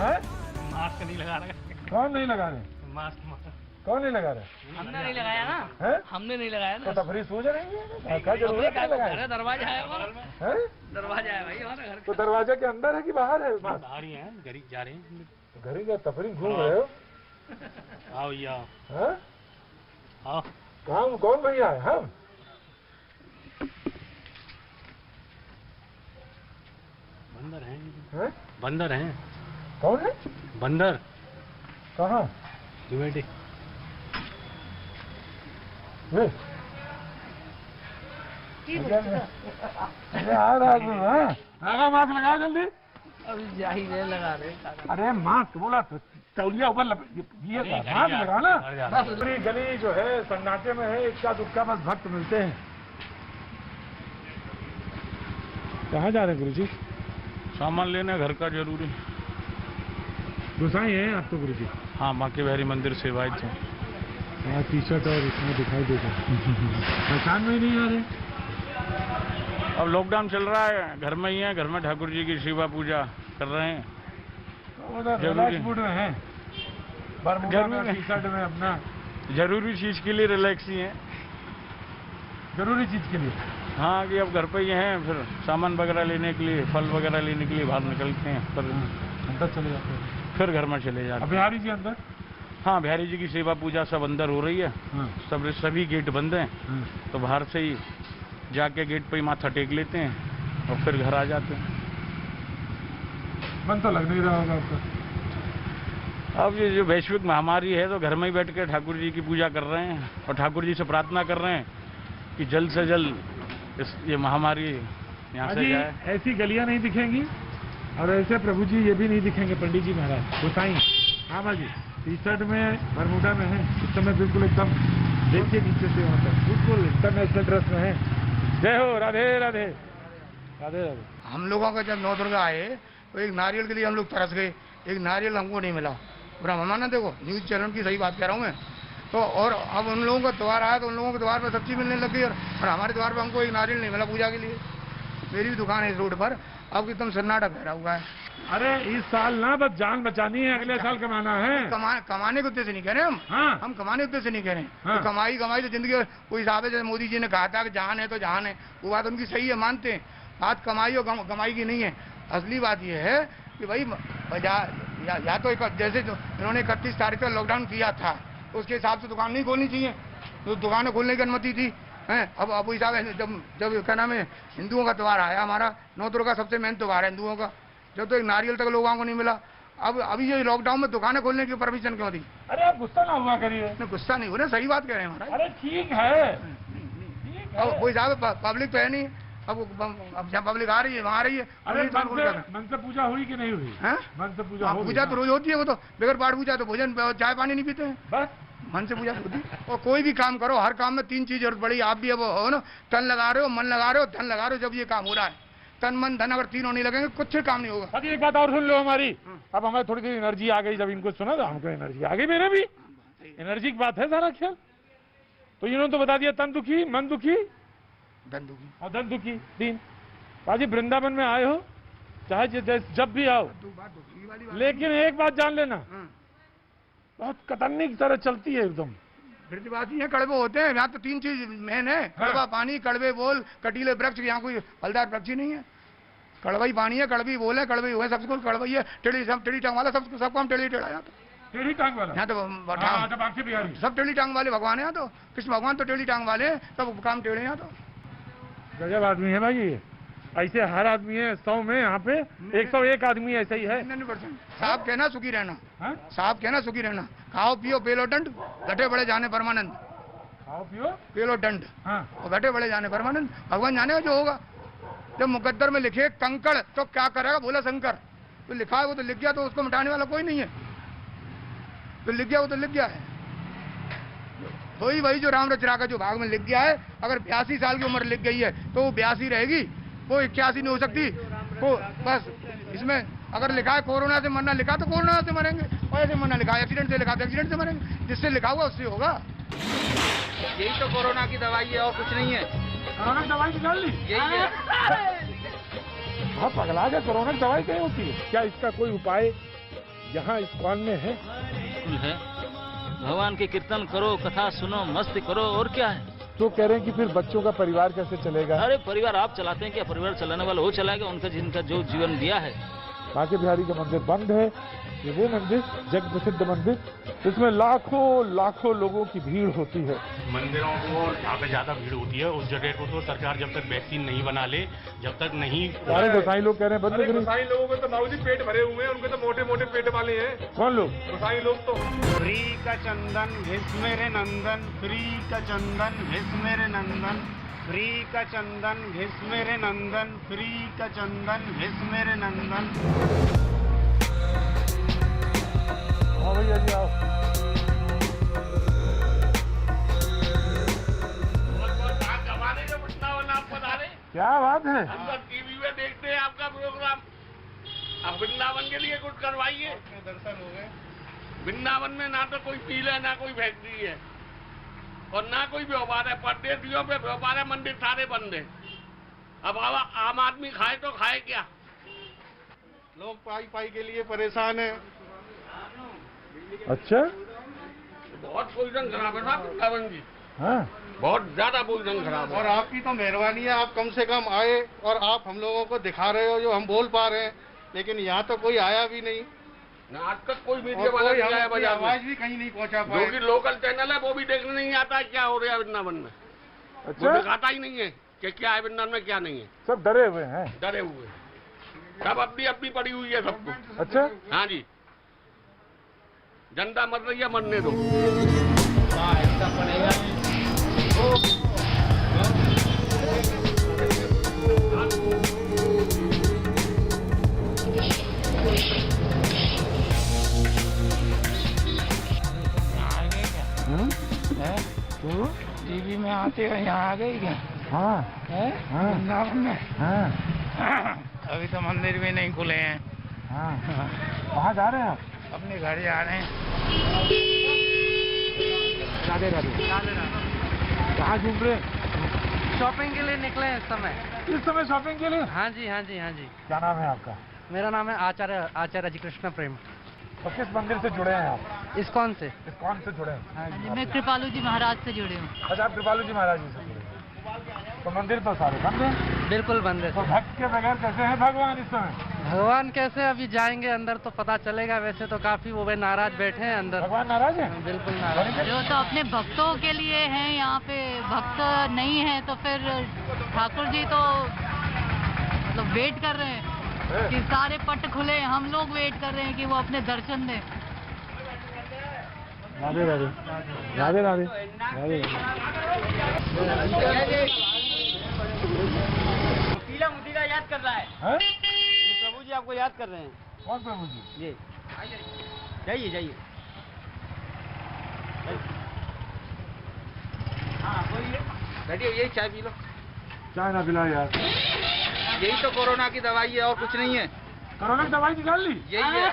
है? मास्क नहीं लगा रहे। कौन नहीं लगा रहे? मास्क कौन नहीं लगा रहे? हमने नहीं लगाया ना। है? हमने नहीं लगाया तो ना। तफरी सूझ रही है, क्या जरूरत है लगाए? दरवाजा है हमारा। है? दरवाजा है भाई हमारा घर तो दरवाजे के अंदर है कि बाहर है? बाहर ही है, घर ही जा रहे हैं। घर ही क्या तफरी घूम रहे हो? आओ या हैं? आओ। कहाँ कौन भैया है? हम बंदर हैं। हैं? बंदर हैं। कौन है? बंदर कहाँ? बेटे वे अरे आ रहा तू है? लगा मास्क लगा जल्दी। अभी जा ही नहीं लगा रहे। अरे मास्क बोला तो तौलिया ऊपर ये मास्क लगाना। पूरी गली जो है सन्नाटे में है, इक्का दुक्का बस भक्त मिलते हैं। कहाँ जा रहे हैं गुरुजी? सामान लेना घर का जरूरी। गुसाई है आप तो गुरुजी? हाँ, माँ के बिहारी मंदिर से आए थे। हाँ, टी शर्ट और इसमें दिखाई देता पहचान में ही नहीं आ रहे। अब लॉकडाउन चल रहा है, घर में ही है। घर में ठाकुर जी की सेवा पूजा कर रहे हैं। रिलैक्स मूड में है, बरमूडा में, टी शर्ट में अपना। जरूरी चीज के लिए रिलैक्स ही है। जरूरी चीज के लिए? हाँ, कि अब घर पे ही हैं, फिर सामान वगैरह लेने के लिए, फल वगैरह लेने के लिए बाहर निकलते हैं, फिर अंदर चले जाते हैं, फिर घर में चले जाते हैं। बिहारी जी अंदर? हाँ, बिहारी जी की सेवा पूजा सब अंदर हो रही है। हाँ। सभी गेट बंद हैं। हाँ। तो बाहर से ही जाके गेट पे ही माथा टेक लेते हैं और फिर घर आ जाते हैं। मन तो लग नहीं रहा होगा आपका? अब ये जो वैश्विक महामारी है, तो घर में ही बैठ के ठाकुर जी की पूजा कर रहे हैं और ठाकुर जी से प्रार्थना कर रहे हैं कि जल्द से जल्द ये महामारी यहाँ से जाए। ऐसी गलियां नहीं दिखेंगी और ऐसे प्रभु जी ये भी नहीं दिखेंगे। पंडित जी महाराज गोसाई, हाँ भाजी, टी शर्ट में बरमूडा में है इस समय, बिल्कुल एकदम देखिए नीचे से वहाँ तक बिल्कुल इंटरनेशनल ड्रेस में है। जय हो, राधे राधे राधे राधे। हम लोगों का जब नौ दुर्गा आए तो एक नारियल के लिए हम लोग तरस गए। एक नारियल हमको नहीं मिला। ब्रह्माना देखो, न्यूज़ चैनल की सही बात कह रहा हूँ मैं तो। और अब उन लोगों का त्योहार आया तो उन लोगों के द्वार पर सब्जी मिलने लग गई और हमारे द्वार पर हमको एक नारियल नहीं मिला पूजा के लिए। मेरी भी दुकान है इस रोड पर, अब एकदम सन्नाटा फहरा हुआ है। अरे इस साल ना बस जान बचानी है, अगले साल कमाना है। कमाने के उद्देश्य नहीं कह रहे हम। हाँ। हम कमाने के उद्देश्य नहीं कह रहे। हाँ। तो कमाई तो जिंदगी कोई हिसाब है। जैसे मोदी जी ने कहा था कि जहान है तो जहान है, वो बात उनकी सही है, मानते हैं। बात कमाई और कमाई की नहीं है। असली बात यह है कि भाई या तो जैसे इन्होंने 31 तारीख को लॉकडाउन किया था, उसके हिसाब से दुकान नहीं खोलनी चाहिए। तो दुकानें खोलने की अनुमति थी हैं। अब हिसाब है, जब क्या नाम है, हिंदुओं का त्यौहार आया, हमारा नौ दुर्गा सबसे मेन त्यौहार है हिंदुओं का, जब तो एक नारियल तक लोगों को नहीं मिला। अब अभी ये लॉकडाउन में दुकानें खोलने की परमिशन क्यों दी? अरे आप गुस्सा ना हुआ करिए। गुस्सा नहीं हो रहा, सही बात कह रहे हैं हमारा। अरे ठीक है, अब कोई साहब पब्लिक तो है नहीं। अब जहाँ पब्लिक आ रही है वहाँ आ रही है। अरे मन से पूजा हुई कि नहीं हुई? मन से पूजा होगी। पूजा तो रोज होती है, वो तो बगैर पाठ पूजा तो भोजन चाय पानी नहीं पीते हैं। बस मन से पूजा होती है। और कोई भी काम करो, हर काम में 3 चीज जरूरत पड़ी। आप भी अब हो ना, तन लगा रहे हो, मन लगा रहे हो, धन लगा रहे हो। जब ये काम हो रहा है, तन मन धन अगर तीनों नहीं लगेंगे कुछ काम नहीं होगा। एक बात और सुन लो हमारी। अब हमें थोड़ी सी एनर्जी आ गई, जब इनको सुना तो हमको एनर्जी आ गई। मेरे भी एनर्जी की बात है सारा ख्याल। तो इन्होंने तो बता दिया, तन दुखी, मन दुखी, धन दुखी और धन दुखी दिन। बाजी वृंदावन में आए हो, चाहे जब भी आओ, लेकिन एक बात जान लेना, बहुत कतरनी की तरह चलती है एकदम। बात है, कड़वे होते हैं यहाँ तो 3 चीज मेन है। कड़वा पानी, कड़वे बोल, कटीले वृक्ष। यहाँ कोई फलदार वृक्ष ही नहीं है। कड़वा ही पानी है, कड़वी बोल है, कड़वे हुए, सबसे कड़वई है। टेढ़ी टांग वाला सब काम टेढ़ी टेढ़ा यहाँ तो। टेढ़ी टांग वाला यहाँ तो सब टेढ़ी टांग वाले भगवान है यहाँ तो। कृष्ण भगवान तो टेढ़ी टांग वाले, सब काम टेढ़े यहाँ तो। गजब आदमी है भाई ये। ऐसे हर आदमी है 100 में, यहाँ पे 101 आदमी ऐसा ही है। 99% साहब कहना सुखी रहना। साहब कहना सुखी रहना। खाओ पियो पेलो दंड, घटे बड़े जाने परमानंद। खाओ पियो पेलो दंड, और घटे बड़े जाने परमानंद। भगवान जाने जो होगा। जब मुकद्दर में लिखे कंकड़ तो क्या करेगा, बोला शंकर। तो लिखा है वो तो लिख गया, तो उसको मिटाने वाला कोई नहीं है। तो लिख गया वो तो लिख गया है। वही जो राम रचना का जो भाग में लिख गया है, अगर 82 साल की उम्र लिख गई है तो वो 82 रहेगी, वो 81 नहीं हो सकती। वो बस इसमें अगर लिखा है कोरोना से मरना, लिखा तो कोरोना से मरेंगे, और ऐसे मरना लिखा है एक्सीडेंट से, लिखा तो एक्सीडेंट से मरेंगे। जिससे लिखा हुआ उससे होगा। यही तो कोरोना की दवाई है और कुछ नहीं है। कोरोना की दवाई निकाल ली, यही है। बहुत पगला गया। कोरोना की दवाई क्या होती है? क्या इसका कोई उपाय यहाँ इस्कॉन में है। बिल्कुल है। भगवान के कीर्तन करो, कथा सुनो, मस्ती करो, और क्या है। तो कह रहे हैं कि फिर बच्चों का परिवार कैसे चलेगा? अरे परिवार आप चलाते हैं क्या? परिवार चलाने वाला वो चलाएगा, उनका जिनका जो जीवन दिया है। बांके बिहारी का मंदिर बंद है। ये वो मंदिर, जग प्रसिद्ध मंदिर, इसमें लाखों लोगों की भीड़ होती है। मंदिरों को जहाँ पे ज्यादा भीड़ होती है उस जगह को तो सरकार जब तक वैक्सीन नहीं बना ले, जब तक नहीं। सारे गोसाई लोग कह रहे हैं बंद करें। गोसाई लोगों के तो बाबूजी पेट भरे हुए हैं, उनके तो मोटे मोटे पेट वाले हैं। कौन लोग? गोसाई लोग तो। फ्री का चंदन घिस मेरे नंदन, फ्री का चंदन घिस मेरे नंदन, फ्री का चंदन घिस मेरे नंदन, फ्री का चंदन घिस मेरे नंदन। हाँ भैया जी आओ। क्या बात है? हम तो टीवी में देखते हैं आपका प्रोग्राम। अब वृंदावन के लिए कुछ करवाइए। दर्शन हो गए। वृंदावन में ना तो कोई पील है, ना कोई फैक्ट्री है और ना कोई व्यापार है। परदेशियों पे व्यापार है, मंदिर सारे बंद है। अब आम आदमी खाए तो खाए क्या? लोग पाई के लिए परेशान है। अच्छा, बहुत पोजीशन खराब है साहब वृंदावन की। हाँ बहुत ज्यादा पोजीशन खराब है। और आपकी तो मेहरबानी है, आप कम से कम आए और आप हम लोगों को दिखा रहे हो जो हम बोल पा रहे हैं, लेकिन यहाँ तो कोई आया भी नहीं। ना आज तक कोई मीडिया और वाला कोई नहीं आया हमारी बाजार में। आवाज भी कहीं नहीं पहुँचा जो पाए। कि लोकल चैनल है वो भी देखने नहीं आता है क्या हो रहा है वृंदावन में। वो अच्छा, दिखाता ही नहीं है कि क्या है वृंदावन में क्या नहीं है। सब डरे हुए हैं। डरे हुए सब अपनी अपनी पड़ी हुई है सबको। अच्छा, हाँ जी, जनता मर रही है, मरने दो। टीवी में आते हैं, यहाँ आ गई क्या? हाँ है हाँ वृंदावन में। हाँ अभी तो मंदिर भी नहीं खुले हैं। हाँ। कहाँ जा रहे हैं आप? अपने घर जा रहे हैं। राधे राधे। कहाँ घूम रहे हैं? शॉपिंग के लिए निकले हैं इस समय। इस समय शॉपिंग के लिए? हाँ जी हाँ जी हाँ जी। क्या नाम है आपका? मेरा नाम है आचार्य अजिकृष्ण प्रेम। तो किस मंदिर से जुड़े हैं आप? इस्कॉन से। इस्कॉन से जुड़े हैं? हाँ जी। मैं कृपालू जी महाराज से जुड़ी हूँ। अच्छा, आप कृपालू जी महाराज जी से जुड़े हैं। तो मंदिर तो सारे बंद हैं। बिल्कुल बंद है। तो भक्त के बगैर कैसे हैं भगवान इस समय? भगवान कैसे, अभी जाएंगे अंदर तो पता चलेगा। वैसे तो काफी वो नाराज बैठे हैं अंदर। भगवान नाराज है? बिल्कुल नाराज। जो तो अपने भक्तों के लिए हैं, यहाँ पे भक्त नहीं है तो फिर ठाकुर जी तो मतलब वेट कर रहे हैं कि सारे पट खुले। हम लोग वेट कर रहे हैं कि वो अपने दर्शन दें। राधे राधे राधे राधे राधे। मुतीला याद कर रहा है। हैं? प्रभु जी आपको याद कर रहे हैं। कौन प्रभु जी? जी जाइए जाइए। हाँ बोलिए। बैठिए, यही चाय पी लो। चाय ना पिलाओ यार। यही तो कोरोना की दवाई है, और कुछ नहीं है। कोरोना की दवाई निकाल ली? यही है।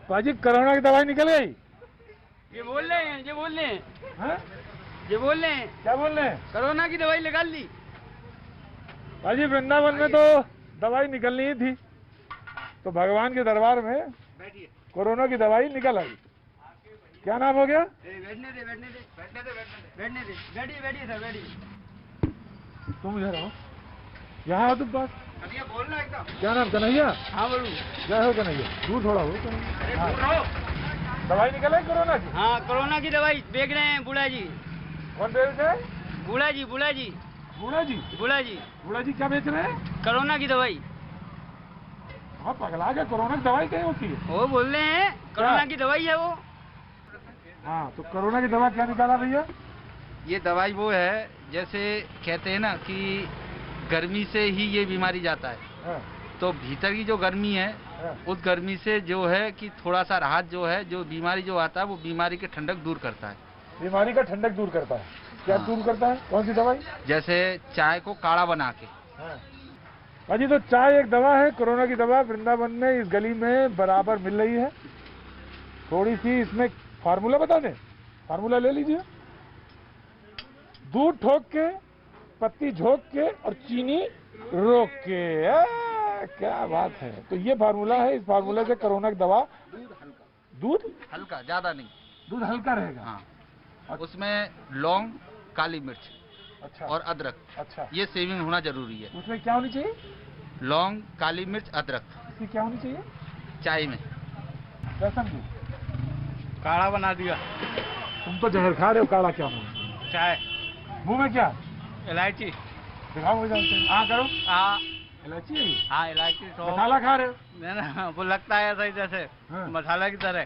बाजी, कोरोना की दवाई निकल गई? ये बोल रहे हैं, ये बोल रहे हैं, हैं? ये बोल रहे हैं क्या बोल रहे हैं? कोरोना की दवाई निकाल ली। बाजी, वृंदावन में तो दवाई निकलनी ही थी, तो भगवान के दरबार में कोरोना की दवाई निकल आई। क्या नाम हो गया? बैठने दे बैठने दे बैठने दे बैठने दे। बैठिए बैठिए सर बैठिए। तुम इधर आओ, यहाँ आओ तुम पास। कन्हैया बोलना एकदम। क्या नाम? कन्हैया? हाँ बोलूँ। क्या हो कन्हैया? दूर थोड़ा हो कन्हैया। हाँ। दवाई निकल आई कोरोना की? हाँ कोरोना की दवाई देख रहे हैं बूढ़ा जी। कौन बेच रहे? बूढ़ा जी बूढ़ा जी बूढ़ा जी? बूढ़ा जी बूढ़ा जी क्या बेच रहे हैं? कोरोना की दवाई। हाँ, पगला के कोरोना की दवाई कहीं होती है? वो बोल रहे हैं कोरोना की दवाई है वो। हाँ, तो कोरोना की दवा क्या निकाला भैया? ये दवाई वो है, जैसे कहते हैं ना कि गर्मी से ही ये बीमारी जाता है, हाँ, तो भीतर की जो गर्मी है हाँ। उस गर्मी से जो है कि थोड़ा सा राहत जो है, जो बीमारी जो आता है वो बीमारी के ठंडक दूर करता है। बीमारी का ठंडक दूर करता है? क्या हाँ। दूर करता है? कौन सी दवाई? जैसे चाय को काढ़ा बना के। हाँ। अजी, तो चाय एक दवा है, कोरोना की दवा वृंदावन में इस गली में बराबर मिल रही है। थोड़ी सी इसमें फार्मूला बता दें? फार्मूला ले लीजिए। दूध ठोक के पत्ती झोंक के और चीनी रोक के। क्या बात है। तो ये फार्मूला है, इस फार्मूले से कोरोना की दवा। दूध हल्का, ज्यादा नहीं, दूध हल्का रहेगा। हाँ। उसमें लौंग, काली मिर्च अच्छा और अदरक, अच्छा, ये सेविंग होना जरूरी है। उसमें क्या होनी चाहिए? लौंग, काली मिर्च, अदरक। इसकी क्या होनी चाहिए? चाय में क्या समझे? काढ़ा बना दिया। तुम तो जहर खा रहे हो, काढ़ा क्या मुँह? चाय। मुंह में क्या? इलायची। दिखाओ मुझे। हाँ करो। हाँ इलायची है ये? हाँ, इलायची। मसाला खा रहे हो? नहीं ना, वो लगता है ऐसा ही जैसे हाँ। मसाला की तरह।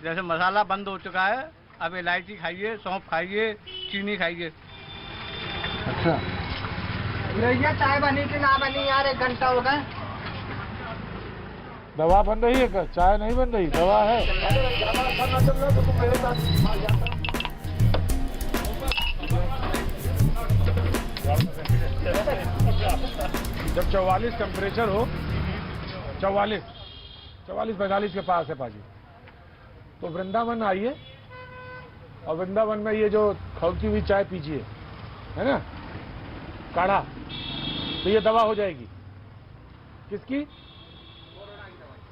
जैसे मसाला बंद हो चुका है, अब इलायची खाइए, सौंफ खाइए, चीनी खाइए। अच्छा, भैया चाय बनी कि ना बनी यार, 1 घंटा हो गया। दवा बन रही है? चाय नहीं बन रही, दवा है। जब 44 टेम्परेचर हो, 44-45 के पास है पाजी, तो वृंदावन आइए और वृंदावन में ये जो खौलती हुई चाय पीजिए, है ना, काढ़ा, तो ये दवा हो जाएगी। किसकी?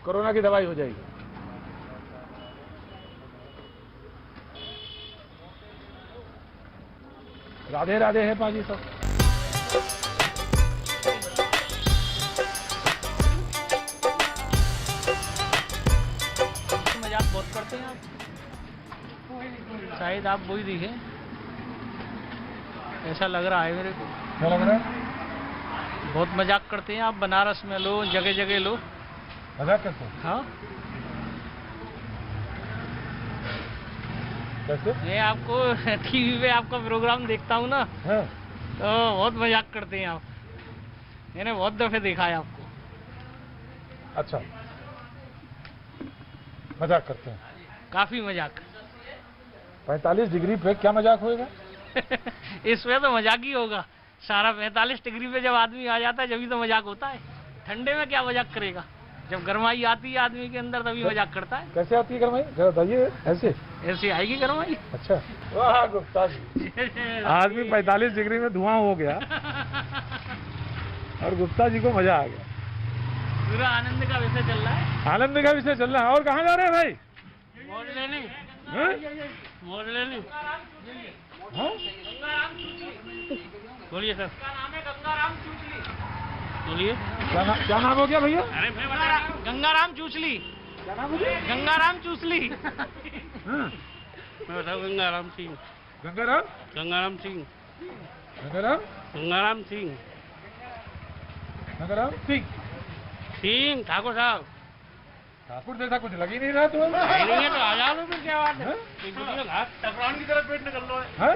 कोरोना की दवाई हो जाएगी। राधे राधे है पाजी सब। मजाक बहुत करते हैं आप, शायद आप वही दिखे, ऐसा लग रहा है मेरे को। क्या लग रहा है? बहुत मजाक करते हैं आप, बनारस में लो, जगह जगह लो। मजाक करते हैं? हाँ, कैसे? मैं आपको टीवी पे आपका प्रोग्राम देखता हूँ ना, हाँ। तो बहुत मजाक करते हैं आप। मैंने बहुत दफे देखा है आपको। अच्छा, मजाक करते हैं? काफी मजाक। 45 डिग्री पे क्या मजाक होएगा? इसमें तो मजाक ही होगा सारा। 45 डिग्री पे जब आदमी आ जाता है जब तो मजाक होता है। ठंडे में क्या मजाक करेगा? जब गरमाई आती है आदमी के अंदर तभी मजाक करता है। कैसे आती है गरमाई? जरा बताइए। ऐसे ऐसे आएगी गरमाई। अच्छा, वाह गुप्ता जी। आदमी 45 डिग्री में धुआं हो गया और गुप्ता जी को मजा आ गया। पूरा आनंद का विषय चल रहा है। आनंद का विषय चल रहा है। और कहाँ जा रहे हैं भाई? मौज लेने। मौज लेने। बोलिए सर। बोलिए। क्या नाम हो गया भैया? अरे मैं बता रहा हूँ, गंगाराम चूसली। क्या नाम हो गया? गंगाराम चूसली। हाँ। मैं बताऊँ, गंगाराम सिंह। गंगाराम? गंगाराम सिंह। गंगाराम? गंगाराम सिंह। गंगाराम सिंह। सिंह ठाकुर साहब। ठाकुर जैसा कुछ लग ही नहीं रहा तुम्हें। नहीं है तो आ जाओ, फिर क्या बात है? टकरान की तरफ पेट निकल लो है।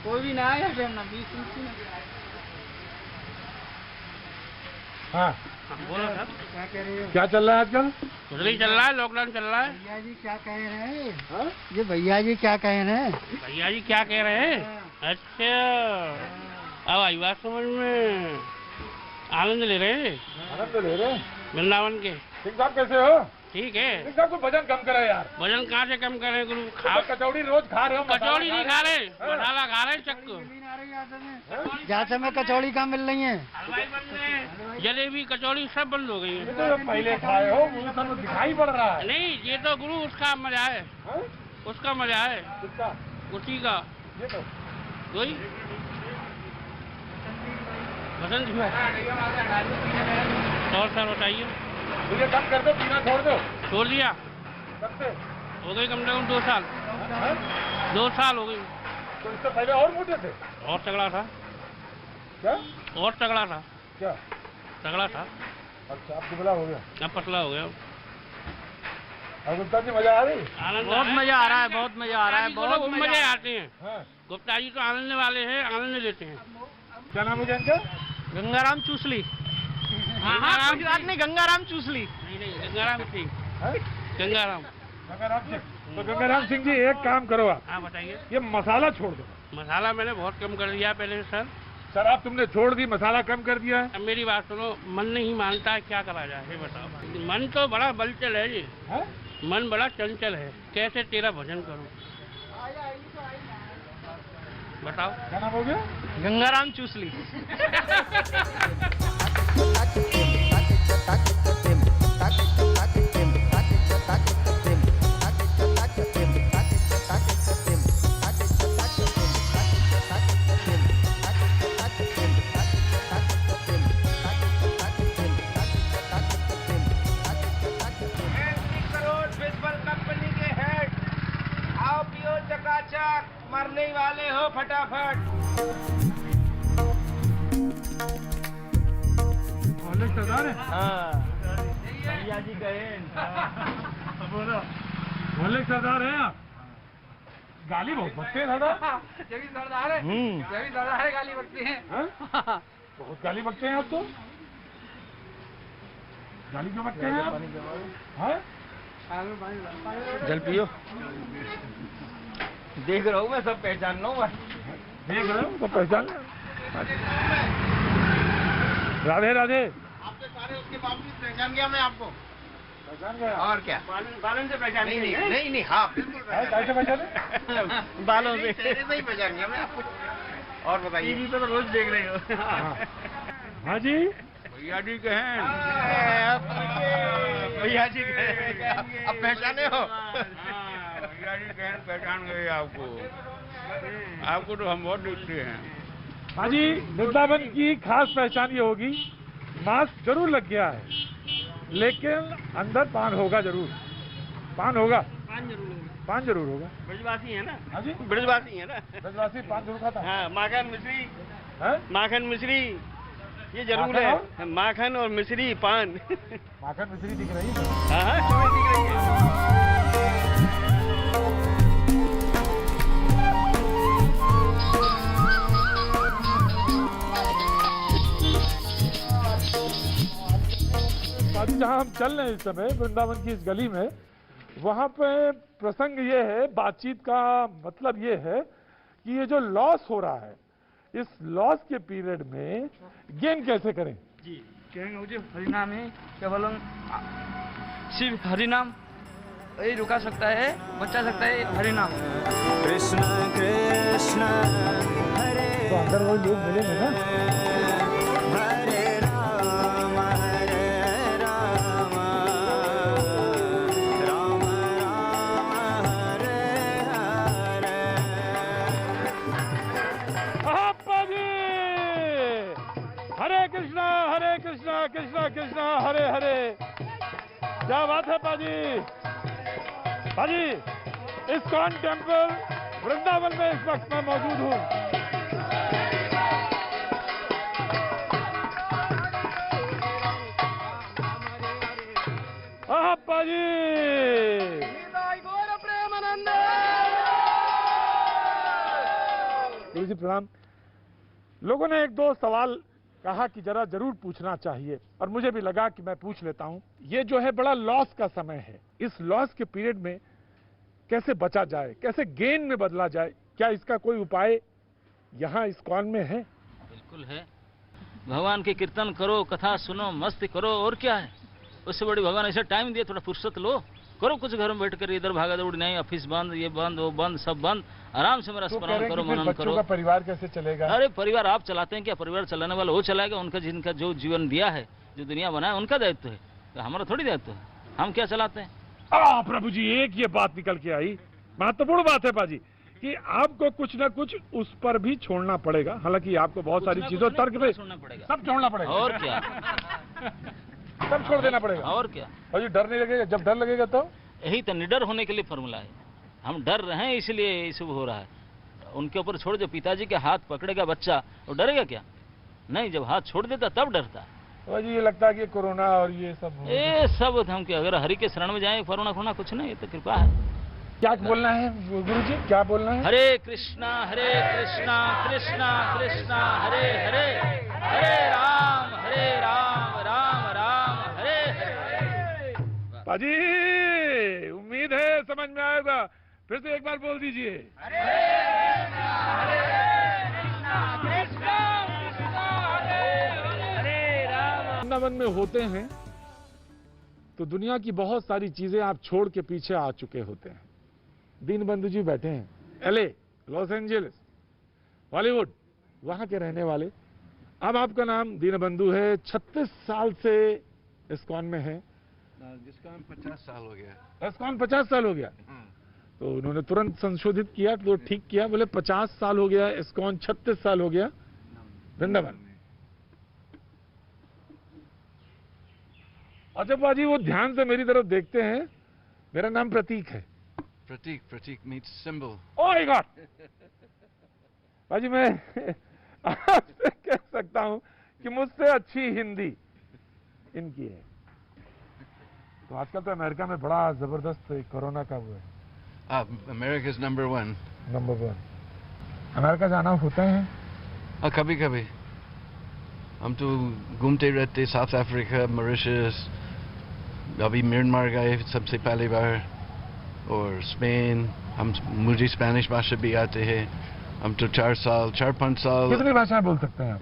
कोई भी ना आया ना 20 हाँ, बोलो सर। क्या कह रहे हो? क्या चल रहा है आजकल? कुछ नहीं चल रहा है, लॉकडाउन चल रहा है। भैया जी क्या कह रहे हैं? ये भैया जी क्या कह रहे हैं? भैया जी क्या कह रहे हैं? अच्छा, अब आई बात समझ में। आनंद ले रहे हैं। आनंद ले रहे हैं वृंदावन के। सिंह साहब कैसे हो? ठीक है। सिंह साहब को वजन कम करे यार। वजन कहाँ से कम करें गुरु? कचौड़ी रोज खा रहे हो? कचौड़ी नहीं खा रहे, मसाला खा रहे, चक्कू। जहाँ से मैं कचौड़ी कहाँ मिल रही है? हलवाई बंद है, जलेबी कचौड़ी सब बंद हो गई है। तो पहले खाए हो, मुझे सब दिखाई पड़ रहा है। नहीं, ये तो गुरु उसका मजा है। उसका मजा है। किसका? उसी का। ये तो वही बसंत हुआ। और सर बताइए। मुझे कम कर दो, पीना छोड़ दो। छोड़ दिया। कब से? हो गई कम से कम 2 साल। 2 साल हो गई। तो इससे पहले और मोटे थे? और तगड़ा था। क्या? और तगड़ा था। क्या? तगड़ा था। अच्छा, अब दुबला हो गया? अब पतला हो गया। अब गुप्ता जी मजा आ रही? बहुत मजा आ रहा है, बहुत मजा आ रहा है, बहुत मजे आते हैं। हाँ। गुप्ता जी तो आनंद वाले हैं, आनंद लेते हैं। क्या नाम है इनका? गंगाराम चूसली। हाँ, कोई बात नहीं, गंगाराम चूसली। नहीं, गंगाराम सिंह। गंगाराम। गंगाराम सिंह। तो गंगाराम सिंह जी एक काम करो आप। हाँ बताइए। ये मसाला छोड़ दो। मसाला मैंने बहुत कम कर दिया पहले सर। शराब तुमने छोड़ दी, मसाला कम कर दिया है। अब मेरी बात सुनो, मन नहीं मानता है, क्या करा जाए ये बताओ। मन तो बड़ा बलचल है जी। मन बड़ा चंचल है, कैसे तेरा भजन करूं? बताओ। क्या नाम हो गया? गंगाराम चूसली। मरने वाले हो फटाफट। हॉर्लिक्स सरदार है? हाँ भैया जी कहे बोलो, हॉर्लिक्स सरदार है आप? गाली बहुत बकते हैं दादा। ये भी सरदार है, ये भी सरदार है, गाली बकते हैं। बहुत गाली बकते हैं आप तो। गाली क्यों बकते हैं आप? जल पियो। देख रहा हूँ मैं, सब पहचान लो मैं। देख रहे हो सब पहचान। राधे राधे। आपके सारे उसके बावजूद पहचान गया मैं आपको। पहचान गया? और क्या? बालों से पहचान नहीं हाँ बिल्कुल कैसे पहचाने? बालों से चेहरे से ही पहचान गया मैं आपको। और बताइए, टीवी पे तो रोज देख रहे हो। हाँ जी, भैया जी कहें। भैया जी कहें, अब पहचाने हो? भैया जी कहें पहचान गए आपको। आपको तो हम बहुत देखते हैं। हाँ जी, वृंदावन की खास पहचान ये होगी, मास्क जरूर लग गया है, लेकिन अंदर पान होगा जरूर। पान होगा? पान जरूर होगा। पान जरूर होगा। ब्रजवासी है ना? हाँ जी, ब्रजवासी है ना? ब्रजवासी पान जरूर खाता है। हाँ, माखन मिश्री। हैं? माखन मिश्री ये जरूर माखन है। माखन और मिश्री पान। माखन मिश्री दिख रही है? हाँ तुम्हें दिख रही है। जहाँ हम चल रहे हैं इस समय वृंदावन की इस गली में, वहाँ पे प्रसंग ये है, बातचीत का मतलब ये है कि ये जो लॉस हो रहा है, इस लॉस के पीरियड में गेन कैसे करें? जी कहेंगे मुझे हरिनाम है, केवल सिर्फ हरिनाम यही रुका सकता है, बचा सकता है हरिनाम। कृष्ण कृष्ण हरे तो अंदर वो लोग मिलेंगे ना। हरे राम राम राम हरे हरे। अप्पा जी, हरे कृष्णा कृष्णा कृष्णा हरे हरे। क्या बात है पाजी? पाजी, इस्कॉन टेम्पल वृंदावन में इस वक्त मैं मौजूद हूँ। पाजी गुरु जी प्रणाम। लोगों ने एक दो सवाल कहा कि जरा जरूर पूछना चाहिए, और मुझे भी लगा कि मैं पूछ लेता हूं। ये जो है बड़ा लॉस का समय है, इस लॉस के पीरियड में कैसे बचा जाए, कैसे गेन में बदला जाए, क्या इसका कोई उपाय यहाँ इस्कॉन में है? बिल्कुल है। भगवान के कीर्तन करो, कथा सुनो, मस्ती करो, और क्या है उससे बड़ी। भगवान ऐसा टाइम दिया, थोड़ा फुर्सत लो, करो कुछ घर में बैठ कर। इधर भागा दौड़ नहीं, ऑफिस बंद, ये बंद, वो बंद, सब बंद। आराम से मेरा स्मरण करो, मनन करो। का परिवार कैसे चलेगा? अरे परिवार आप चलाते हैं क्या? परिवार चलाने वाला वो चलाएगा। उनका जिनका जो जीवन दिया है, जो दुनिया बनाया, उनका दायित्व है, तो हमारा थोड़ी दायित्व है। हम क्या चलाते हैं? प्रभु जी, एक ये बात निकल के आई, महत्वपूर्ण बात है पाजी, कि आपको कुछ ना कुछ उस पर भी छोड़ना पड़ेगा। हालांकि आपको बहुत सारी चीजों तर्क पे छोड़ना पड़ेगा, सब छोड़ना पड़ेगा। और क्या, सब छोड़ देना पड़ेगा। और क्या। और डर नहीं लगेगा? जब डर लगेगा तो यही तो निडर होने के लिए फॉर्मूला है। हम डर रहे हैं, इसलिए ये सब हो रहा है। उनके ऊपर छोड़ दो। पिताजी के हाथ पकड़ेगा बच्चा, वो डरेगा क्या? नहीं, जब हाथ छोड़ देता तब डरता। तो जी ये लगता है कि कोरोना और ये सब हम क्या, अगर हरि के शरण में जाए, कोरोना खोना कुछ नहीं, ये तो कृपा है। क्या बोलना है गुरु जी, क्या बोलना है? हरे कृष्णा कृष्णा कृष्णा हरे हरे, हरे राम राम राम हरे हरे। पाजी, उम्मीद है समझ में आएगा। फिर से एक बार बोल दीजिए। वृंदावन में होते हैं तो दुनिया की बहुत सारी चीजें आप छोड़ के पीछे आ चुके होते हैं। दीनबंधु जी बैठे हैं, LA, लॉस एंजलिस, हॉलीवुड, वहां के रहने वाले। अब आपका नाम दीनबंधु है, 36 साल से इस्कॉन में है। इस्कॉन 50 साल हो गया। इस्कॉन 50 साल हो गया। तो उन्होंने तुरंत संशोधित किया, तो ठीक किया, बोले 50 साल हो गया इस्कॉन, 36 साल हो गया वृंदावन। अच्छा बाजी, वो ध्यान से मेरी तरफ देखते हैं। मेरा नाम प्रतीक है। Pratik means symbol. Oh my God बाजी, मैं आपसे कह सकता हूं कि मुझसे अच्छी हिंदी इनकी है। तो आजकल तो अमेरिका में बड़ा जबरदस्त कोरोना का वो है। America number 1। अमेरिका जाना होता है? कभी कभी हम तो घूमते रहते, साउथ अफ्रीका, मॉरिशस, अभी म्यांमार गए सबसे पहली बार, और स्पेन। मुझे स्पेनिश भाषा भी आते हैं। हम तो 4-5 साल। कितनी भाषाएं बोल सकते हैं आप?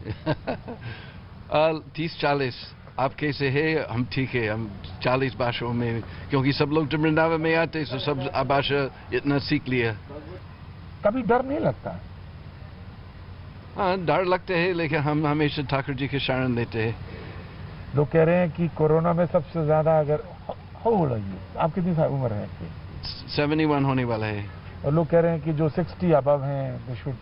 30-40। आप कैसे है? हम ठीक है, हम 40 भाषाओं में, क्योंकि सब लोग तो वृंदावन में आते, तो सब भाषा इतना सीख लिया। कभी डर नहीं लगता? हाँ, डर लगते है, लेकिन हम हमेशा ठाकुर जी के शरण लेते हैं। लोग कह रहे हैं कि कोरोना में सबसे ज्यादा, अगर आप कितनी उम्र है आपकी? 71 होने वाला है। और लोग कह रहे हैं कि जो 60 अबव हैं, they should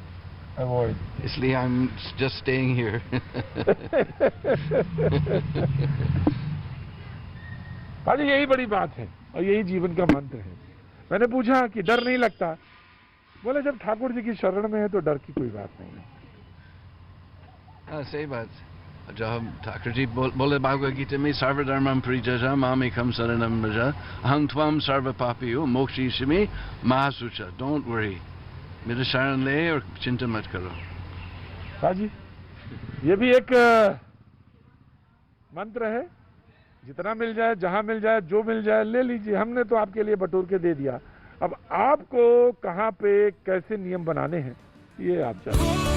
avoid। इसलिए I'm just staying here। भाजी यही बड़ी बात है और यही जीवन का मंत्र है। मैंने पूछा कि डर नहीं लगता, बोले जब ठाकुर जी की शरण में है तो डर की कोई बात नहीं है। हाँ, सही बात। जब हम ठाकुर जी बोले भगवद गीता में, सर्वधर्मं परित्यज्य मामेकं शरणं व्रज अहं त्वं सर्वपापियो मोक्षयिष्यामि मा शुचः। डोंट वरी, मेरे शरण ले और चिंता मत करो। बाजी ये भी एक मंत्र है, जितना मिल जाए, जहां मिल जाए, जो मिल जाए ले लीजिए। हमने तो आपके लिए बटोर के दे दिया। अब आपको कहां पे कैसे नियम बनाने हैं ये आप जानते।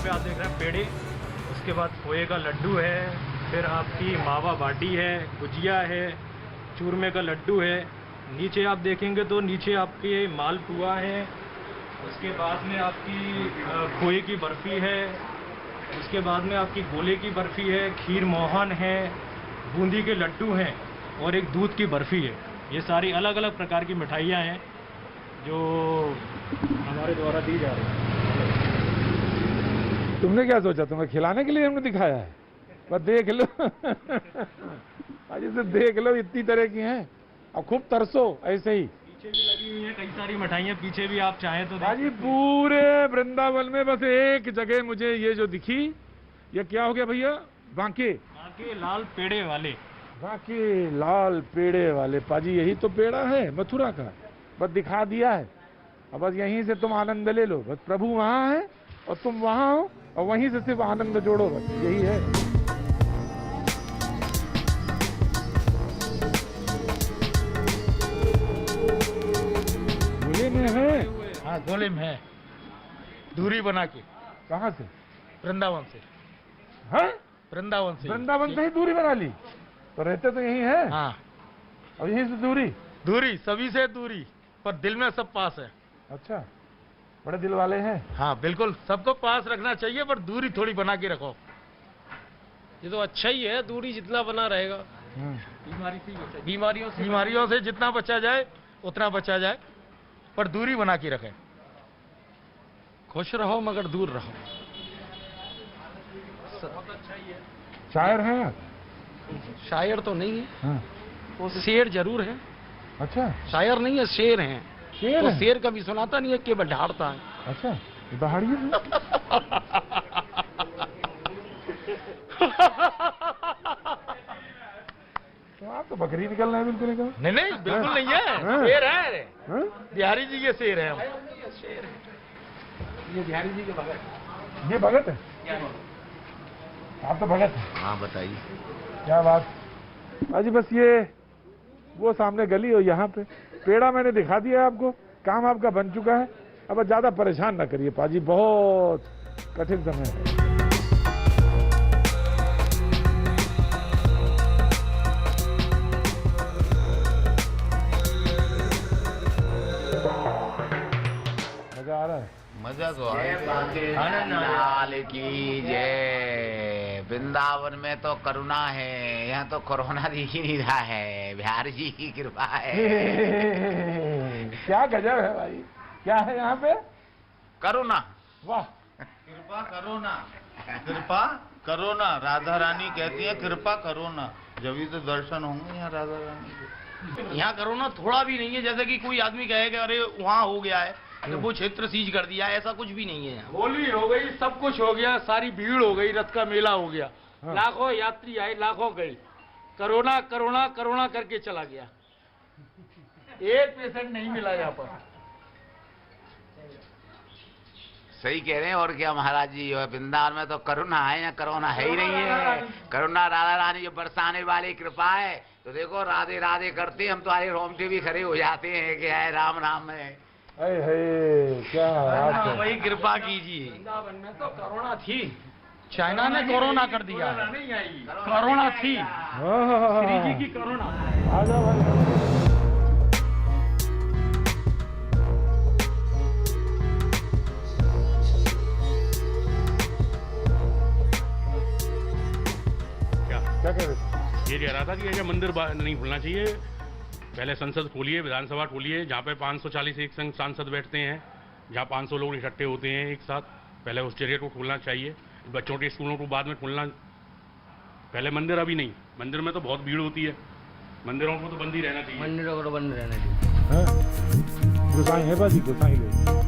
आप देख रहे हैं पेड़े, उसके बाद खोए का लड्डू है, फिर आपकी मावा बाटी है, गुजिया है, चूरमे का लड्डू है। नीचे आप देखेंगे तो नीचे आपके मालपुआ है, उसके बाद में आपकी खोए की बर्फ़ी है, उसके बाद में आपकी गोले की बर्फ़ी है, खीर मोहन है, बूंदी के लड्डू हैं और एक दूध की बर्फ़ी है। ये सारी अलग अलग प्रकार की मिठाइयाँ हैं जो हमारे द्वारा दी जा रही हैं। तुमने क्या सोचा, तुम्हें खिलाने के लिए हमने दिखाया है? बस देख लो आज इसे देख लो, इतनी तरह की हैं और खूब तरसो ऐसे ही। पीछे भी लगी हुई है कई सारी मिठाइयाँ, पीछे भी आप चाहें तो। भाजी पूरे वृंदावन में बस एक जगह मुझे ये जो दिखी, ये क्या हो गया भैया? बांके लाल पेड़े वाले। बांके लाल पेड़े वाले पाजी, यही तो पेड़ा है मथुरा का, बस दिखा दिया है। अब बस यहीं से तुम आनंद ले लो, बस प्रभु वहां है और तुम वहां हो, और वहीं से सिर्फ आनंद जोड़ो, बस यही है। गोले में है? हाँ, गोले में है, दूरी बना के। कहाँ से? वृंदावन से। हैं? वृंदावन से। वृंदावन से ही दूरी बना ली? तो रहते तो यहीं है। हाँ, और यहीं से दूरी सभी से दूरी, पर दिल में सब पास है। अच्छा, बड़े दिल वाले हैं। हाँ बिल्कुल, सबको पास रखना चाहिए, पर दूरी थोड़ी बना के रखो। ये तो अच्छा ही है, दूरी जितना बना रहेगा। बीमारियों से जितना बचा जाए उतना बचा जाए, पर दूरी बना के रखें। खुश रहो मगर दूर रहो। बहुत अच्छा ही है। शायर हैं आप? शायर तो नहीं है। हाँ। वो शेर जरूर है। अच्छा, शायर नहीं है, शेर हैं। शेर तो है? शेर कभी सुनाता नहीं है, केवल ढाड़ता है। अच्छा, ये दहाड़िए है? तो आप तो बकरी निकल रहे हैं बिल्कुल एकदम। नहीं बिल्कुल नहीं है, शेर है। बिहारी जी के शेर है हम। ये बिहारी जी के भगत। ये भगत है? आप तो भगत हैं। हाँ बताइए। क्या बात अजी। बस ये वो सामने गली हो, यहाँ पे पेड़ा मैंने दिखा दिया आपको, काम आपका बन चुका है। अब ज्यादा परेशान ना करिए पाजी, बहुत कठिन समय है। मजा आ रहा है? मजा तो लाल की जय। वृंदावन में तो करुणा है, यहाँ तो कोरोना दिख ही नहीं रहा है। बिहार जी की कृपा है। क्या गजब है भाई, क्या है यहाँ पे? करुणा। वाह, कृपा करो ना, कृपा करो ना। राधा रानी कहती है कृपा करो ना, जब तो दर्शन होंगे यहाँ राधा रानी के। यहाँ करोना थोड़ा भी नहीं है, जैसे कि कोई आदमी कहेगा अरे वहाँ हो गया है तो वो क्षेत्र सीज कर दिया, ऐसा कुछ भी नहीं है। होली हो गई, सब कुछ हो गया, सारी भीड़ हो गई, रथ का मेला हो गया, लाखों यात्री आए, लाखों गए। कोरोना कोरोना कोरोना करके चला गया, एक पेशेंट नहीं मिला यहाँ पर। सही कह रहे हैं। और क्या महाराज जी, वृंदावन में तो करुणा है, या कोरोना है ही नहीं है। करुणा राधा रानी जो बरसाने वाली कृपा है। तो देखो राधे राधे करते हम तो आए रोमटे भी खड़े हो जाते हैं कि है राम राम है। क्या वही कृपा कीजिए। वृंदावन में तो कोरोना थी, चाइना ने कोरोना कर दिया। नहीं आई, कोरोना थी, श्री जी की कोरोना। आ जाओ भाई। क्या कह रहे थे? ये कह रहा था कि ये मंदिर नहीं खुलना चाहिए। पहले संसद खोलिए, विधानसभा खोलिए, जहाँ पे 540 एक संग सांसद बैठते हैं, जहाँ 500 लोग इकट्ठे होते हैं एक साथ। पहले उस जगह को खोलना चाहिए। बच्चों के स्कूलों को बाद में खोलना, पहले मंदिर अभी नहीं। मंदिर में तो बहुत भीड़ होती है, मंदिरों को तो बंद ही रहना चाहिए। मंदिरों को तो बंद रहना चाहिए। गोसाई है बाजी, गोसाई लोग।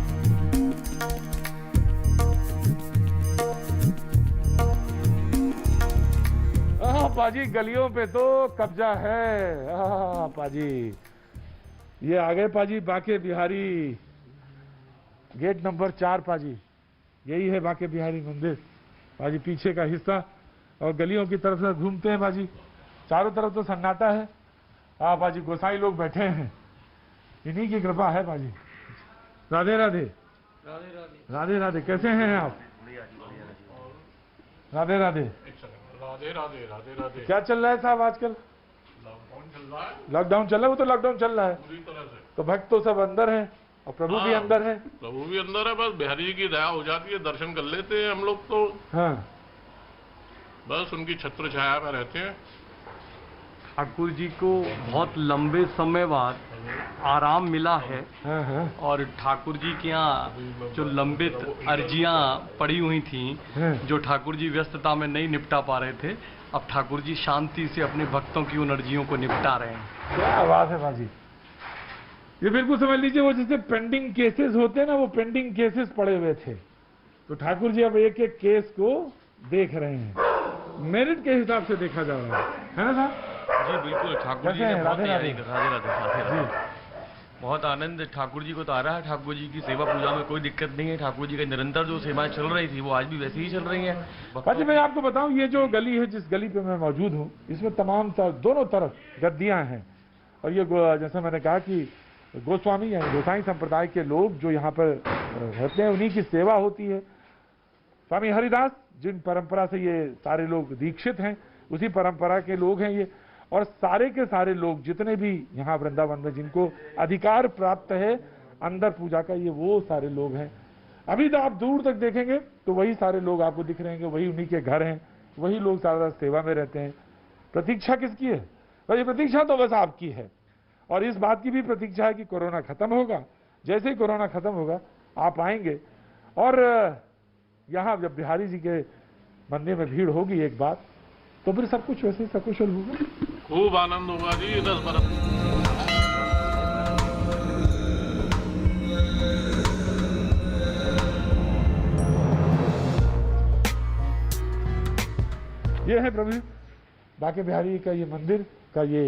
पाजी गलियों पे तो कब्जा है। पाजी ये आ गए पाजी, बाके बिहारी गेट नंबर 4 पाजी, यही है बाके बिहारी मंदिर पाजी, पीछे का हिस्सा। और गलियों की तरफ से घूमते हैं बाजी, चारों तरफ तो सन्नाटा है। हाँ बाजी, गोसाई लोग बैठे हैं, इन्हीं की कृपा है बाजी। राधे राधे। राधे राधे। राधे राधे, कैसे हैं आप? राधे राधे। राधे राधे। राधे राधे। क्या चल रहा है साहब आजकल? लॉकडाउन चल रहा है। लॉकडाउन चल रहा है, वो तो लॉकडाउन चल रहा है पूरी तरह से। तो भक्त तो सब अंदर हैं और प्रभु भी अंदर है। प्रभु भी अंदर है, बस बिहारी जी की दया हो जाती है, दर्शन कर लेते हैं हम लोग तो। हाँ, बस उनकी छत्र छाया में रहते हैं। ठाकुर जी को बहुत लंबे समय बाद आराम मिला है। और ठाकुर जी के यहाँ जो लंबित अर्जियां पड़ी हुई थी, जो ठाकुर जी व्यस्तता में नहीं निपटा पा रहे थे, अब ठाकुर जी शांति से अपने भक्तों की उन अर्जियों को निपटा रहे हैं। क्या बात है बाजी, ये बिल्कुल समझ लीजिए वो जैसे पेंडिंग केसेस होते हैं ना, वो पेंडिंग केसेस पड़े हुए थे, तो ठाकुर जी अब एक एक केस को देख रहे हैं, मेरिट के हिसाब से देखा जा रहा है ना साहब? जी बिल्कुल, ठाकुर जी ने बहुत तैयारी कर। राधे राधे। बहुत आनंद ठाकुर जी को तो आ रहा है। ठाकुर जी की सेवा पूजा में कोई दिक्कत नहीं है। ठाकुर जी का निरंतर जो सेवाएं चल रही थी वो आज भी वैसे ही चल रही हैं। बाजी मैं आपको बताऊं, ये जो गली है, जिस गली पे मैं मौजूद हूँ, इसमें तमाम दोनों तरफ गद्दियां हैं। और ये जैसा मैंने कहा कि गोस्वामी यानी गोसाई संप्रदाय के लोग जो यहाँ पर रहते हैं, उन्हीं की सेवा होती है। स्वामी हरिदास, जिन परंपरा से ये सारे लोग दीक्षित हैं, उसी परंपरा के लोग हैं ये। और सारे के सारे लोग जितने भी यहाँ वृंदावन में जिनको अधिकार प्राप्त है अंदर पूजा का, ये वो सारे लोग हैं। अभी तो आप दूर तक देखेंगे तो वही सारे लोग आपको दिख रहे हैं, वही उन्हीं के घर हैं, वही लोग सारा सेवा में रहते हैं। प्रतीक्षा किसकी है? तो ये प्रतीक्षा तो बस आपकी है। और इस बात की भी प्रतीक्षा है कि कोरोना खत्म होगा। जैसे ही कोरोना खत्म होगा आप आएंगे और यहाँ जब बिहारी जी के मंदिर में भीड़ होगी एक बार, तो फिर सब कुछ वैसे ही सकुशल होगा, खूब आनंद होगा जी 10 बरस। ये है प्रभु बाके बिहारी का ये मंदिर का ये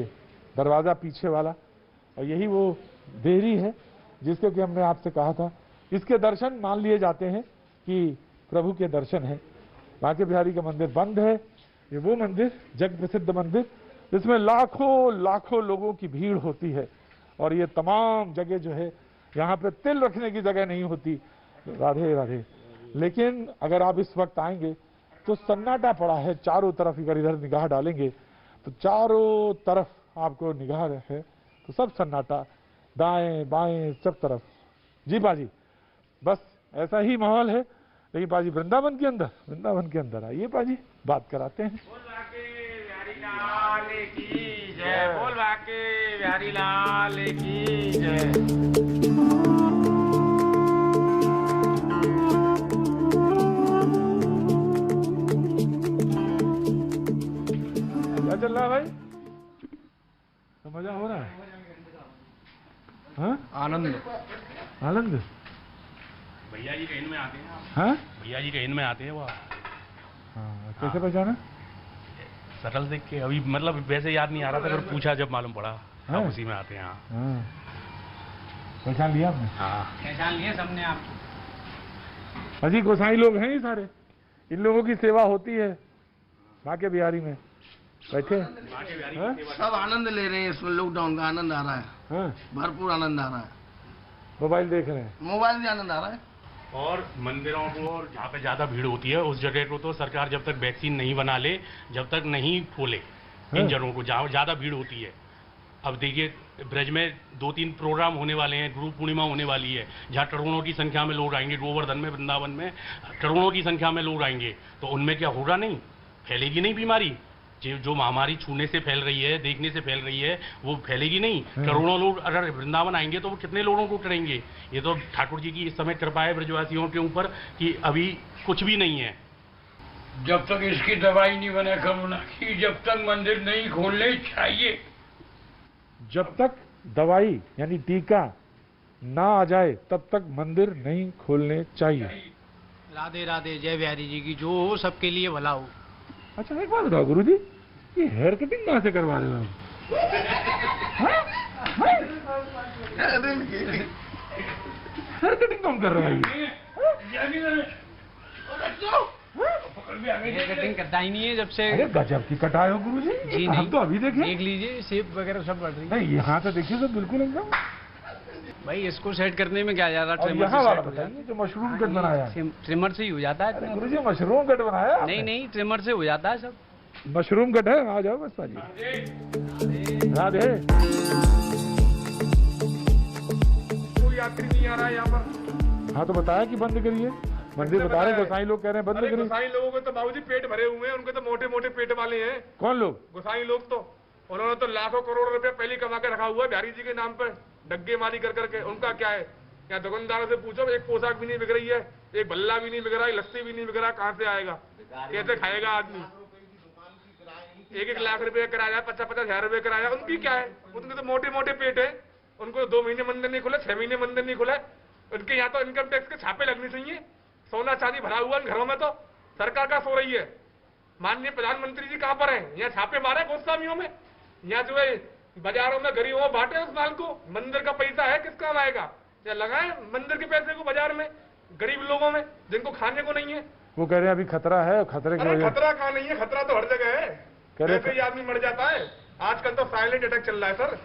दरवाजा पीछे वाला, और यही वो देहरी है जिसके कि हमने आपसे कहा था। इसके दर्शन मान लिए जाते हैं कि प्रभु के दर्शन है। बाके बिहारी का मंदिर बंद है। ये वो मंदिर, जग प्रसिद्ध मंदिर, जिसमें लाखों लाखों लोगों की भीड़ होती है। और ये तमाम जगह जो है यहाँ पे तिल रखने की जगह नहीं होती। राधे राधे। लेकिन अगर आप इस वक्त आएंगे तो सन्नाटा पड़ा है चारों तरफ। अगर इधर निगाह डालेंगे तो चारों तरफ आपको निगाह है तो सब सन्नाटा, दाएं बाएं सब तरफ। जी बाजी, बस ऐसा ही माहौल है। लेकिन बाजी वृंदावन के अंदर आइए बाजी, बात कराते हैं। बोल बाके बिहारी लाल की जय। क्या चल रहा है भाई? तो मजा हो रहा है? हाँ? आनंद भैया जी ट्रेन में आते हैं। हाँ? भैया जी ट्रेन में आते हैं वो। हाँ, कैसे पहचाना? शक्ल देख के अभी मतलब वैसे याद नहीं आ रहा था, फिर पूछा जब मालूम पड़ा। हाँ, उसी में आते हैं। हाँ, पहचान लिया आपने? हाँ, पहचान लिए सबने आप। अजी गोसाई लोग हैं ये सारे, इन लोगों की सेवा होती है बाके बिहारी में बैठे। हाँ? सब आनंद ले रहे हैं इसमें, लॉकडाउन का आनंद आ रहा है। हाँ? भरपूर आनंद आ रहा है। मोबाइल देख रहे हैं? मोबाइल में आनंद आ रहा है। और मंदिरों को और जहाँ पे ज़्यादा भीड़ होती है उस जगह को तो सरकार जब तक वैक्सीन नहीं बना ले, जब तक नहीं खोले इन जगहों को जहाँ ज़्यादा भीड़ होती है। अब देखिए ब्रज में 2-3 प्रोग्राम होने वाले हैं, गुरु पूर्णिमा होने वाली है, जहाँ करोड़ों की संख्या में लोग आएंगे। गोवर्धन में, वृंदावन में करोड़ों की संख्या में लोग आएंगे, तो उनमें क्या होगा? नहीं फैलेगी नहीं बीमारी। जो महामारी छूने से फैल रही है, देखने से फैल रही है, वो फैलेगी नहीं। करोड़ों लोग अगर वृंदावन आएंगे तो वो कितने लोगों को करेंगे? ये तो ठाकुर जी की इस समय कृपा है ब्रजवासियों के ऊपर कि अभी कुछ भी नहीं है। जब तक इसकी दवाई नहीं बने कोरोना की, जब तक मंदिर नहीं खोलने चाहिए। जब तक दवाई यानी टीका ना आ जाए तब तक मंदिर नहीं खोलने चाहिए। राधे राधे, जय बिहारी जी की जो हो सबके लिए भला हो। अच्छा एक बात बताओ गुरुजी, ये हेयर कटिंग कहाँ से करवा रहे हो हेयर कटिंग कौन कर रहा है? हेयर कटिंग करता ही नहीं है जब से। अरे गजब की कटाए हो गुरुजी। जी हम तो अभी देखे। देख लीजिए शेप वगैरह सब बढ़ रही है। नहीं यहाँ तो देखिए सब बिल्कुल एकदम। भाई इसको सेट करने में क्या ज्यादा और यहाँ वाला बताइए जो मशरूम कट बनाया है। ट्रिमर से ही हो जाता है। गुरुजी मशरूम कट बनाया आपने? नहीं नहीं, ट्रिमर से हो जाता है सब। मशरूम कट है। आ जाओ बस पाजी। राधे। कोई यात्री नहीं आ रहा है यहाँ पर। हाँ तो बताया कि बंद करिए। मंदिर बता रहे गोसाई लोग कह रहे हैं बंद करिए। गोसाई लोगों के तो बाबूजी पेट भरे हुए हैं, उनके तो मोटे मोटे पेट वाले हैं। कौन लोग? गोसाई लोग तो उन्होंने तो लाखों करोड़ रुपया पहले कमा के रखा हुआ है बिहारी जी के नाम पर, डग्गे मारी कर करके। उनका क्या है? यहाँ दुकानदारों से पूछो, एक पोशाक भी नहीं बिक रही है, एक भल्ला भी नहीं बिक रहा है, लस्सी भी नहीं बिक रहा, कहाँ से आएगा? कैसे खाएगा आदमी? 1-1 लाख रुपए किराया, 50-50 हजार रुपए किराया। उनकी क्या है? उनके तो मोटे मोटे पेट है। उनको 2 महीने मंदिर नहीं खुला, 6 महीने मंदिर नहीं खुला। उनके यहाँ तो इनकम टैक्स के छापे लगने चाहिए। सोना चांदी भरा हुआ इन घरों में, तो सरकार का सो रही है। माननीय प्रधानमंत्री जी कहाँ पर है? यहाँ छापे मारे गोस्वामियों में, यहाँ जो है बाजारों में गरीबों में बांटे उस माल को। मंदिर का पैसा है किस काम आएगा? या लगाए मंदिर के पैसे को बाजार में गरीब लोगों में जिनको खाने को नहीं है। वो कह रहे हैं अभी खतरा है। खतरे की वजह खतरा कहाँ नहीं है? खतरा तो हर जगह है। कैसे ही आदमी मर जाता है। आजकल तो साइलेंट अटैक चल रहा है सर।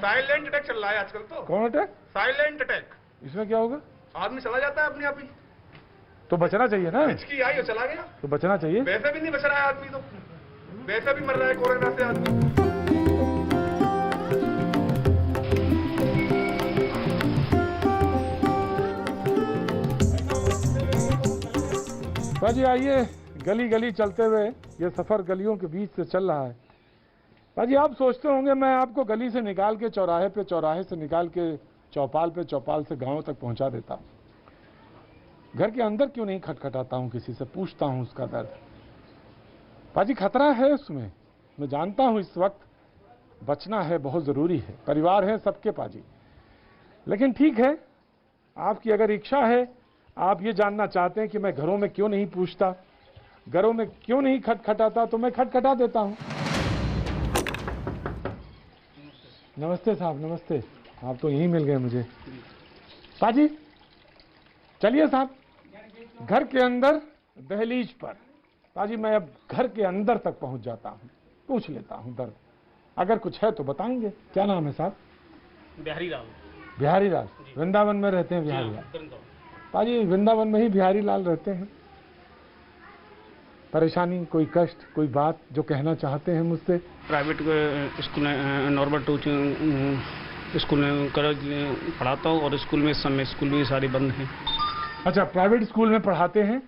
साइलेंट अटैक चल रहा है आजकल तो। कौन अटैक? Silent attack. इसमें क्या होगा? आदमी चला जाता है अपने आप ही। तो बचना चाहिए ना। हिचकी आई और चला गया। तो बचना चाहिए। वैसे भी नहीं बच रहा है आदमी, तो वैसे भी मर रहा है कोरोना से आदमी। बाजी आइए, गली गली चलते हुए ये सफर गलियों के बीच से चल रहा है। बाजी आप सोचते होंगे मैं आपको गली से निकाल के चौराहे पे, चौराहे से निकाल के चौपाल पे, चौपाल से गांव तक पहुंचा देता हूं। घर के अंदर क्यों नहीं खटखटाता हूं, किसी से पूछता हूं उसका दर्द। बाजी खतरा है उसमें, मैं जानता हूं इस वक्त बचना है, बहुत जरूरी है। परिवार है सबके पाजी। लेकिन ठीक है, आपकी अगर इच्छा है, आप ये जानना चाहते हैं कि मैं घरों में क्यों नहीं पूछता, घरों में क्यों नहीं खटखटाता, तो मैं खटखटा देता हूं। नमस्ते साहब, नमस्ते। आप तो यहीं मिल गए मुझे। पाजी चलिए साहब, घर के अंदर दहलीज पर। पाजी मैं अब घर के अंदर तक पहुंच जाता हूं, पूछ लेता हूं दर्द। अगर कुछ है तो बताएंगे। क्या नाम है साहब? बिहारी लाल। बिहारी लाल वृंदावन में रहते हैं। बिहारी लाल पाजी वृंदावन में ही बिहारी लाल रहते हैं। परेशानी, कोई कष्ट, कोई बात जो कहना चाहते हैं मुझसे? प्राइवेट स्कूल नॉर्मल स्कूल में पढ़ाता हूँ और स्कूल में इस समय स्कूल भी सारे बंद हैं। अच्छा, प्राइवेट स्कूल में पढ़ाते हैं,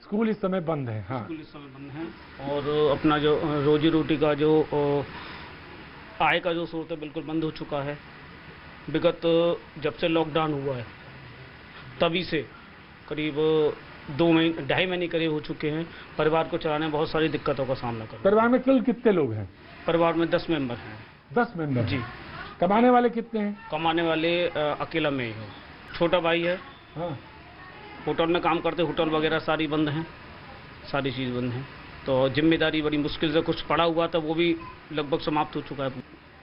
स्कूल इस समय बंद है। हाँ, स्कूल इस समय बंद है और अपना जो रोजी रोटी का जो आय का जो स्रोत है बिल्कुल बंद हो चुका है। विगत जब से लॉकडाउन हुआ है तभी से करीब 2.5 महीने करीब हो चुके हैं। परिवार को चलाने में बहुत सारी दिक्कतों का सामना कर। परिवार में कुल कितने लोग हैं? परिवार में 10 मेंबर हैं। 10 मेंबर जी। कमाने वाले कितने हैं? कमाने वाले अकेला में ही हो। छोटा भाई है। हाँ। होटल में काम करते, होटल वगैरह सारी बंद हैं, सारी चीज़ बंद हैं। तो जिम्मेदारी बड़ी मुश्किल से कुछ पड़ा हुआ था, वो भी लगभग समाप्त हो चुका है।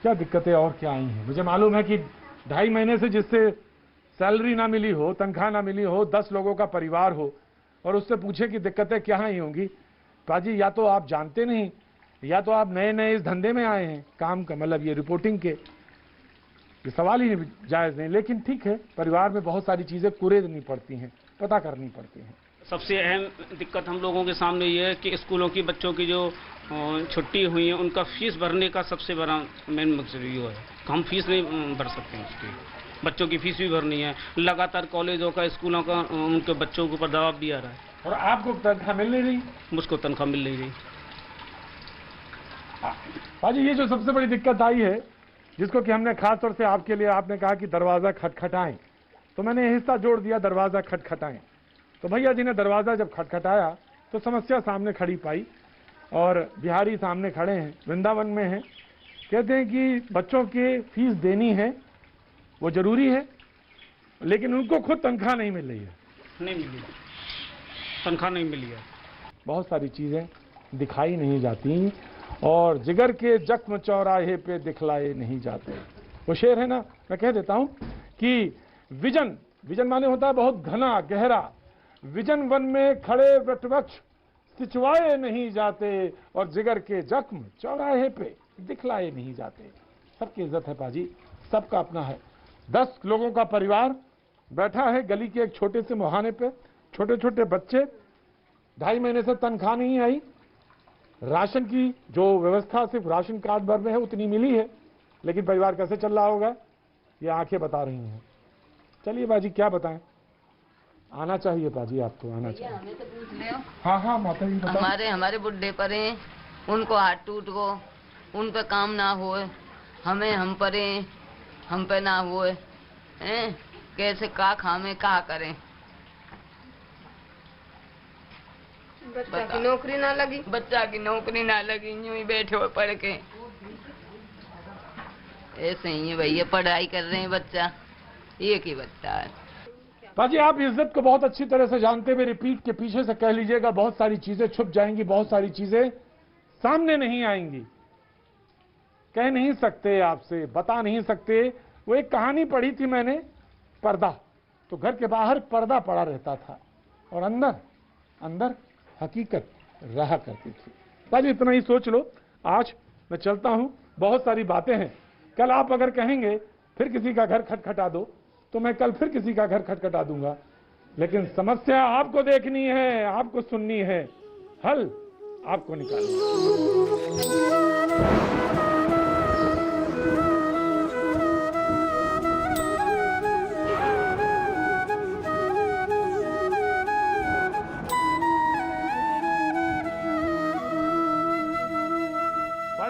क्या दिक्कतें और क्या आई हैं? मुझे मालूम है कि 2.5 महीने से जिससे सैलरी ना मिली हो, तनख्वाह ना मिली हो, 10 लोगों का परिवार हो और उससे पूछे कि दिक्कतें क्या आई होंगी। पाजी या तो आप जानते नहीं या तो आप नए नए इस धंधे में आए हैं काम का, मतलब ये रिपोर्टिंग के, ये सवाल ही जायज़ नहीं। लेकिन ठीक है, परिवार में बहुत सारी चीज़ें कुरेदनी पड़ती हैं, पता करनी पड़ती हैं। सबसे अहम दिक्कत हम लोगों के सामने ये है कि स्कूलों की बच्चों की जो छुट्टी हुई है उनका फीस भरने का सबसे बड़ा मेन मकसद ये है। हम फीस नहीं भर सकते हैं, उसकी बच्चों की फीस भी भरनी है। लगातार कॉलेजों का, स्कूलों का उनके बच्चों के ऊपर दबाव भी आ रहा है। और आपको तनख्वाह मिल नहीं रही? मुझको तनख्वाह मिल नहीं रही। पाजी ये जो सबसे बड़ी दिक्कत आई है, जिसको कि हमने खास तौर से आपके लिए, आपने कहा कि दरवाज़ा खटखटाएं, तो मैंने हिस्सा जोड़ दिया दरवाज़ा खटखटाएं। तो भैया जी ने दरवाज़ा जब खटखटाया तो समस्या सामने खड़ी पाई और बिहारी सामने खड़े हैं, वृंदावन में हैं, कहते हैं कि बच्चों की फीस देनी है, वो ज़रूरी है, लेकिन उनको खुद तनख्वाह नहीं मिल रही है। नहीं मिली, तनख्वाह नहीं मिली है। बहुत सारी चीज़ें दिखाई नहीं जाती और जिगर के जख्म चौराहे पे दिखलाए नहीं जाते। वो शेर है ना, मैं कह देता हूँ कि विजन, विजन माने होता है बहुत घना गहरा। विजन वन में खड़े वटवृक्ष सिचवाए नहीं जाते और जिगर के जख्म चौराहे पे दिखलाए नहीं जाते। सबकी इज्जत है पाजी, सबका अपना है। 10 लोगों का परिवार बैठा है गली के एक छोटे से मुहाने पे, छोटे छोटे बच्चे, 2.5 महीने से तनख्वाह नहीं आई। राशन की जो व्यवस्था सिर्फ राशन कार्ड भर में है उतनी मिली है, लेकिन परिवार कैसे चल रहा होगा ये आंखें बता रही हैं। चलिए बाजी क्या बताएं, आना चाहिए बाजी, आपको आना चाहिए। हमें तो पूछ ले। हाँ हाँ माता जी बताओ। हमारे बुढ़े परे, उनको हाथ टूट गो, उन पे काम ना होए, हमें हम परे, हम पे ना हुए, कैसे का खामे का करें। बच्चा की नौकरी ना लगी, बच्चा की नौकरी ना लगी, यूं ही बैठे हुए पढ़ के। ऐसे ही है भैया, पढ़ाई कर रहे हैं, बच्चा एक ही बच्चा है। बाजी आप इज्जत को बहुत अच्छी तरह से जानते हुए रिपीट के पीछे से कह लीजिएगा, बहुत सारी चीजें छुप जाएंगी, बहुत सारी चीजें सामने नहीं आएंगी, कह नहीं सकते, आपसे बता नहीं सकते। वो एक कहानी पढ़ी थी मैंने, पर्दा, तो घर के बाहर पर्दा पड़ा रहता था और अंदर अंदर हकीकत रहा करती थी। बाजी इतना ही सोच लो। आज मैं चलता हूं, बहुत सारी बातें हैं। कल आप अगर कहेंगे फिर किसी का घर खटखटा दो, तो मैं कल फिर किसी का घर खटखटा दूंगा। लेकिन समस्या आपको देखनी है, आपको सुननी है, हल आपको निकालना।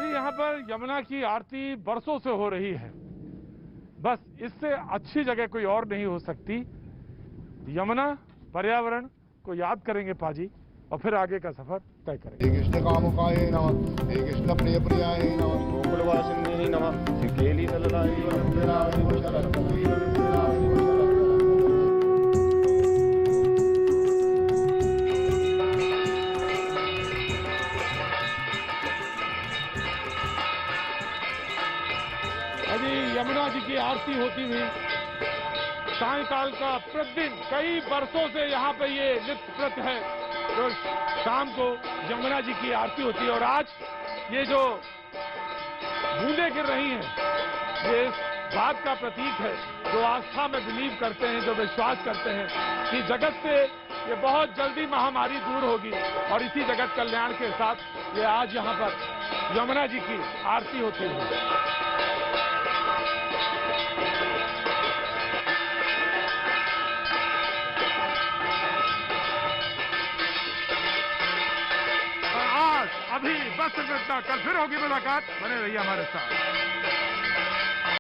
यहाँ पर यमुना की आरती बरसों से हो रही है, बस इससे अच्छी जगह कोई और नहीं हो सकती। यमुना, पर्यावरण को याद करेंगे पाजी और फिर आगे का सफर तय करेंगे। कृष्ण कामुकाय नमः, हे कृष्ण प्रिय प्रियाय नमः, गोकुलवासिने नमः, श्री केली यमुना जी की आरती होती हुई सायंकाल का प्रतिदिन कई वर्षों से यहाँ पे ये नित्य प्रत है, तो शाम को यमुना जी की आरती होती है। और आज ये जो बूंदें गिर रही हैं, ये इस बात का प्रतीक है जो आस्था में बिलीव करते हैं, जो विश्वास करते हैं कि जगत से ये बहुत जल्दी महामारी दूर होगी। और इसी जगत कल्याण के साथ ये आज यहाँ पर यमुना जी की आरती होती है। अभी बस इतना, कल फिर होगी मुलाकात, बने रहिए हमारे साथ।